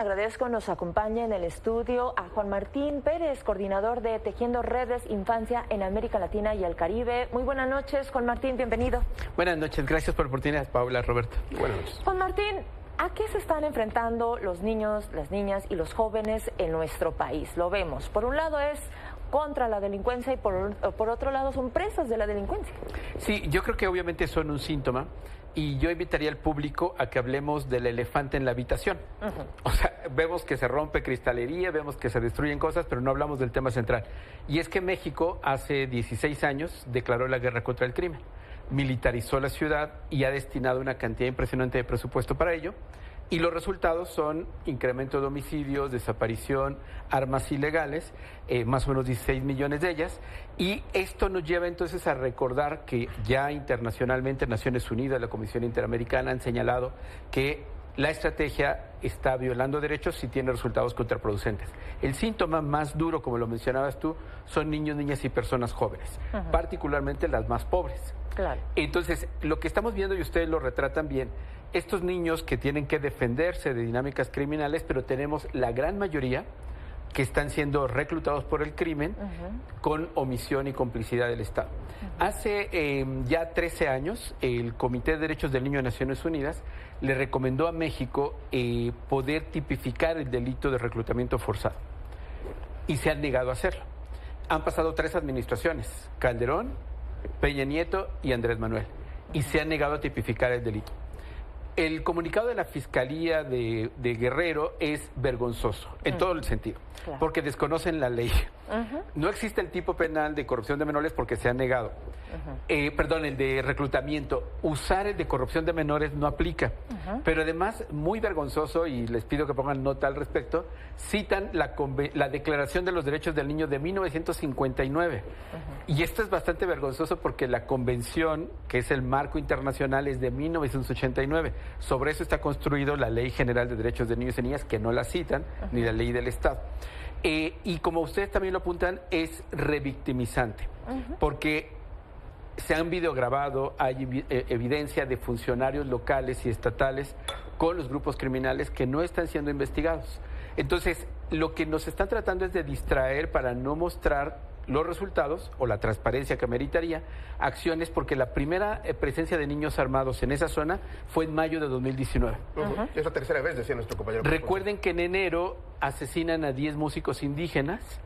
Agradezco nos acompaña en el estudio a Juan Martín Pérez, coordinador de Tejiendo Redes Infancia en América Latina y el Caribe. Muy buenas noches, Juan Martín, bienvenido. Buenas noches, gracias por la oportunidad, Paula, Roberto. Buenas noches. Juan Martín, ¿a qué se están enfrentando los niños, las niñas y los jóvenes en nuestro país? Lo vemos. Por un lado es contra la delincuencia y por otro lado son presas de la delincuencia. Sí, yo creo que obviamente son un síntoma y yo invitaría al público a que hablemos del elefante en la habitación. O sea, vemos que se rompe cristalería, vemos que se destruyen cosas, pero no hablamos del tema central. Y es que México hace 16 años declaró la guerra contra el crimen, militarizó la ciudad y ha destinado una cantidad impresionante de presupuesto para ello. Y los resultados son incremento de homicidios, desaparición, armas ilegales, más o menos 16 millones de ellas. Y esto nos lleva entonces a recordar que ya internacionalmente Naciones Unidas, la Comisión Interamericana han señalado que la estrategia está violando derechos y tiene resultados contraproducentes. El síntoma más duro, como lo mencionabas tú, son niños, niñas y personas jóvenes, particularmente las más pobres. Claro. Entonces, lo que estamos viendo, y ustedes lo retratan bien, estos niños que tienen que defenderse de dinámicas criminales, pero tenemos la gran mayoría que están siendo reclutados por el crimen con omisión y complicidad del Estado. Hace ya 13 años, el Comité de Derechos del Niño de Naciones Unidas le recomendó a México poder tipificar el delito de reclutamiento forzado y se han negado a hacerlo. Han pasado 3 administraciones, Calderón, Peña Nieto y Andrés Manuel, y se han negado a tipificar el delito. El comunicado de la Fiscalía de Guerrero es vergonzoso, en todo el sentido, porque desconocen la ley. No existe el tipo penal de corrupción de menores porque se ha negado. Perdón, el de reclutamiento. Usar el de corrupción de menores no aplica. Pero además, muy vergonzoso, y les pido que pongan nota al respecto, citan la Declaración de los Derechos del Niño de 1959. Y esto es bastante vergonzoso porque la convención, que es el marco internacional, es de 1989. Sobre eso está construido la Ley General de Derechos de Niños y Niñas, que no la citan, ni la ley del Estado. Y como ustedes también lo apuntan, es revictimizante, porque se han videograbado, hay evidencia de funcionarios locales y estatales con los grupos criminales que no están siendo investigados. Entonces, lo que nos están tratando es de distraer para no mostrar los resultados o la transparencia que meritaría acciones, porque la primera presencia de niños armados en esa zona fue en mayo de 2019. Es la tercera vez, decía nuestro compañero. Recuerden que en enero asesinan a 10 músicos indígenas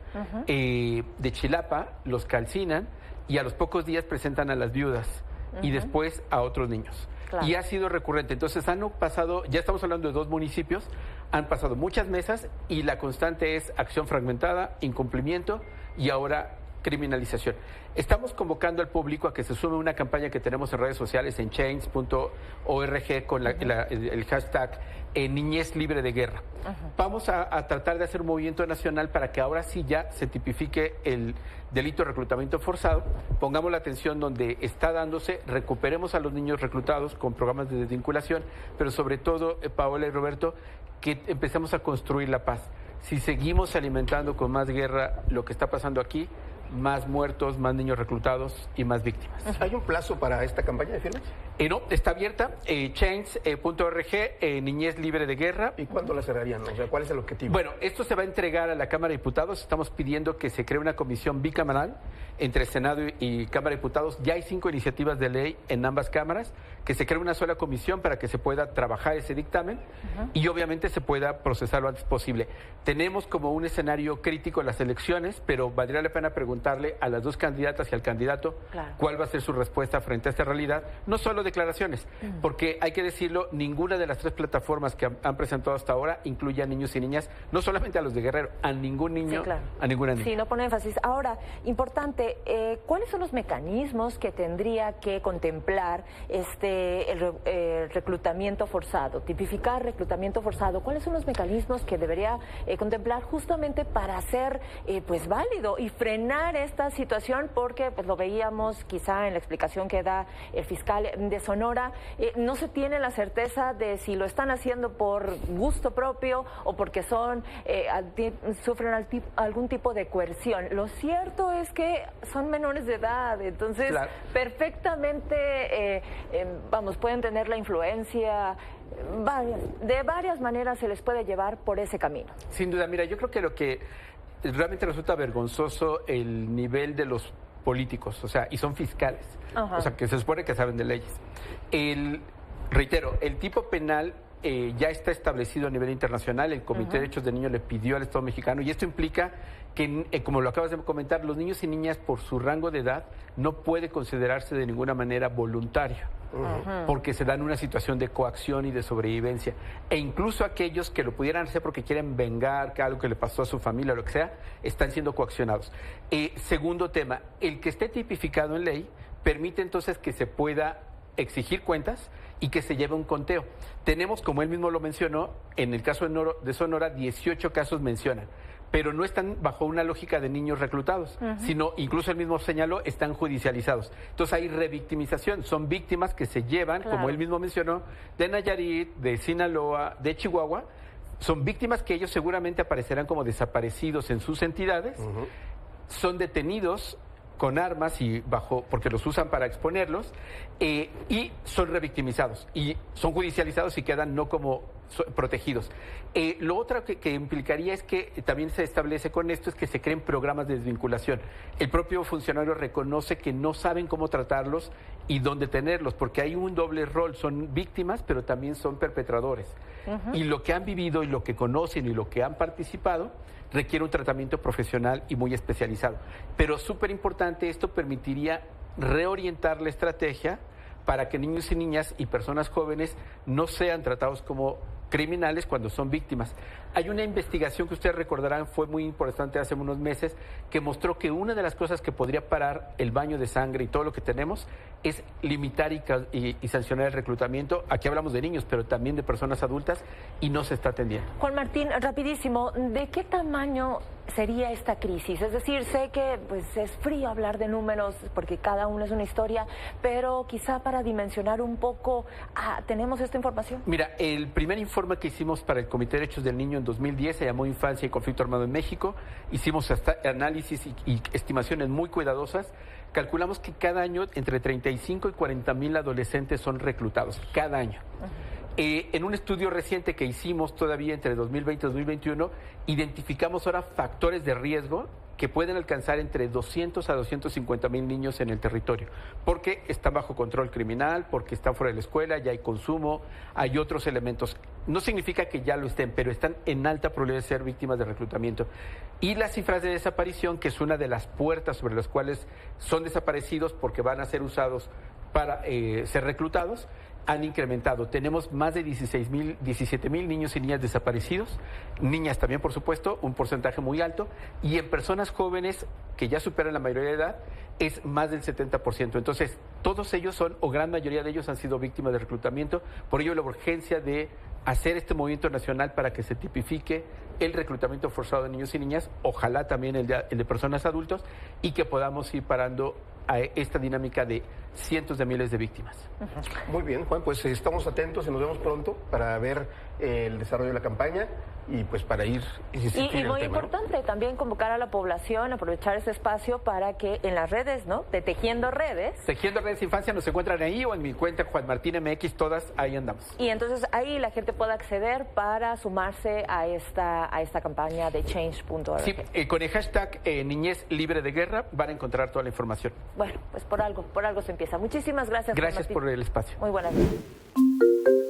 de Chilapa, los calcinan y a los pocos días presentan a las viudas y después a otros niños. Claro. Y ha sido recurrente. Entonces han pasado, ya estamos hablando de 2 municipios, han pasado muchas mesas y la constante es acción fragmentada, incumplimiento y ahora criminalización. Estamos convocando al público a que se sume a una campaña que tenemos en redes sociales en change.org con el hashtag Niñez Libre de Guerra. Vamos a tratar de hacer un movimiento nacional para que ahora sí ya se tipifique el delito de reclutamiento forzado, pongamos la atención donde está dándose, recuperemos a los niños reclutados con programas de desvinculación, pero sobre todo, Paola y Roberto, que empecemos a construir la paz. Si seguimos alimentando con más guerra lo que está pasando aquí, más muertos, más niños reclutados y más víctimas. ¿Hay un plazo para esta campaña de firmas? No, está abierta, change.org, Niñez Libre de Guerra. ¿Y cuándo la cerrarían? O sea, ¿cuál es el objetivo? Bueno, esto se va a entregar a la Cámara de Diputados. Estamos pidiendo que se cree una comisión bicameral entre Senado y Cámara de Diputados. Ya hay 5 iniciativas de ley en ambas cámaras, que se cree una sola comisión para que se pueda trabajar ese dictamen y obviamente se pueda procesar lo antes posible. Tenemos como un escenario crítico las elecciones, pero valdría la pena preguntarle a las 2 candidatas y al candidato cuál va a ser su respuesta frente a esta realidad. No solo declaraciones, porque hay que decirlo, ninguna de las 3 plataformas que han presentado hasta ahora incluye a niños y niñas, no solamente a los de Guerrero, a ningún niño, a ninguna niña. Sí, no pone énfasis. Ahora, importante, ¿cuáles son los mecanismos que tendría que contemplar el reclutamiento forzado, tipificar reclutamiento forzado? ¿Cuáles son los mecanismos que debería contemplar justamente para hacer pues válido y frenar esta situación? Porque pues lo veíamos quizá en la explicación que da el fiscal de de Sonora, no se tiene la certeza de si lo están haciendo por gusto propio o porque sufren algún tipo de coerción. Lo cierto es que son menores de edad, entonces claro, perfectamente, pueden tener la influencia. De varias maneras se les puede llevar por ese camino. Sin duda, mira, yo creo que lo que realmente resulta vergonzoso el nivel de los políticos, o sea, y son fiscales, Ajá. o sea, que se supone que saben de leyes. Reitero, el tipo penal ya está establecido a nivel internacional, el Comité de Derechos del Niño le pidió al Estado mexicano, y esto implica que, como lo acabas de comentar, los niños y niñas por su rango de edad no puede considerarse de ninguna manera voluntario, porque se dan una situación de coacción y de sobrevivencia, e incluso aquellos que lo pudieran hacer porque quieren vengar que algo que le pasó a su familia o lo que sea, están siendo coaccionados. Segundo tema, el que esté tipificado en ley permite entonces que se pueda exigir cuentas y que se lleve un conteo. Tenemos, como él mismo lo mencionó, en el caso de Sonora, 18 casos mencionan, pero no están bajo una lógica de niños reclutados, sino, incluso él mismo señaló, están judicializados. Entonces hay revictimización, son víctimas que se llevan, claro, como él mismo mencionó, de Nayarit, de Sinaloa, de Chihuahua, son víctimas que ellos seguramente aparecerán como desaparecidos en sus entidades, son detenidos con armas y porque los usan para exponerlos, y son revictimizados y son judicializados y quedan no como protegidos. Lo otro que implicaría es que también se establece con esto es que se creen programas de desvinculación. El propio funcionario reconoce que no saben cómo tratarlos y dónde tenerlos, porque hay un doble rol, son víctimas pero también son perpetradores. Y lo que han vivido y lo que conocen y lo que han participado requiere un tratamiento profesional y muy especializado. Pero súper importante, esto permitiría reorientar la estrategia para que niños y niñas y personas jóvenes no sean tratados como criminales cuando son víctimas. Hay una investigación que ustedes recordarán, fue muy importante hace unos meses, que mostró que una de las cosas que podría parar el baño de sangre y todo lo que tenemos es limitar y sancionar el reclutamiento. Aquí hablamos de niños, pero también de personas adultas, y no se está atendiendo. Juan Martín, rapidísimo, ¿de qué tamaño sería esta crisis? Es decir, sé que es frío hablar de números porque cada uno es una historia, pero quizá para dimensionar un poco, ¿tenemos esta información? Mira, el primer informe que hicimos para el Comité de Derechos del Niño en 2010 se llamó Infancia y Conflicto Armado en México. Hicimos hasta análisis y estimaciones muy cuidadosas. Calculamos que cada año entre 35 y 40 mil adolescentes son reclutados, cada año. En un estudio reciente que hicimos todavía entre 2020 y 2021, identificamos ahora factores de riesgo que pueden alcanzar entre 200 a 250 mil niños en el territorio, porque están bajo control criminal, porque están fuera de la escuela, ya hay consumo, hay otros elementos. No significa que ya lo estén, pero están en alta probabilidad de ser víctimas de reclutamiento. Y las cifras de desaparición, que es una de las puertas sobre las cuales son desaparecidos porque van a ser usados para ser reclutados, han incrementado. Tenemos más de 17 mil niños y niñas desaparecidos, niñas también, por supuesto, un porcentaje muy alto, y en personas jóvenes que ya superan la mayoría de edad es más del 70%. Entonces, todos ellos son, o gran mayoría de ellos han sido víctimas de reclutamiento, por ello la urgencia de hacer este movimiento nacional para que se tipifique el reclutamiento forzado de niños y niñas, ojalá también el de personas adultos, y que podamos ir parando a esta dinámica de cientos de miles de víctimas. Muy bien, Juan, pues estamos atentos y nos vemos pronto para ver el desarrollo de la campaña y pues para ir insistir en el muy tema, importante, ¿no? También convocar a la población, aprovechar este espacio para que en las redes, ¿no? De Tejiendo Redes. Tejiendo Redes Infancia nos encuentran ahí, o en mi cuenta Juan Martín MX, todas ahí andamos. Y entonces ahí la gente puede acceder para sumarse a esta campaña de change.org. Sí, con el hashtag Niñez Libre de Guerra van a encontrar toda la información. Bueno, pues por algo se empieza. Muchísimas gracias. Gracias por el espacio. Muy buenas noches.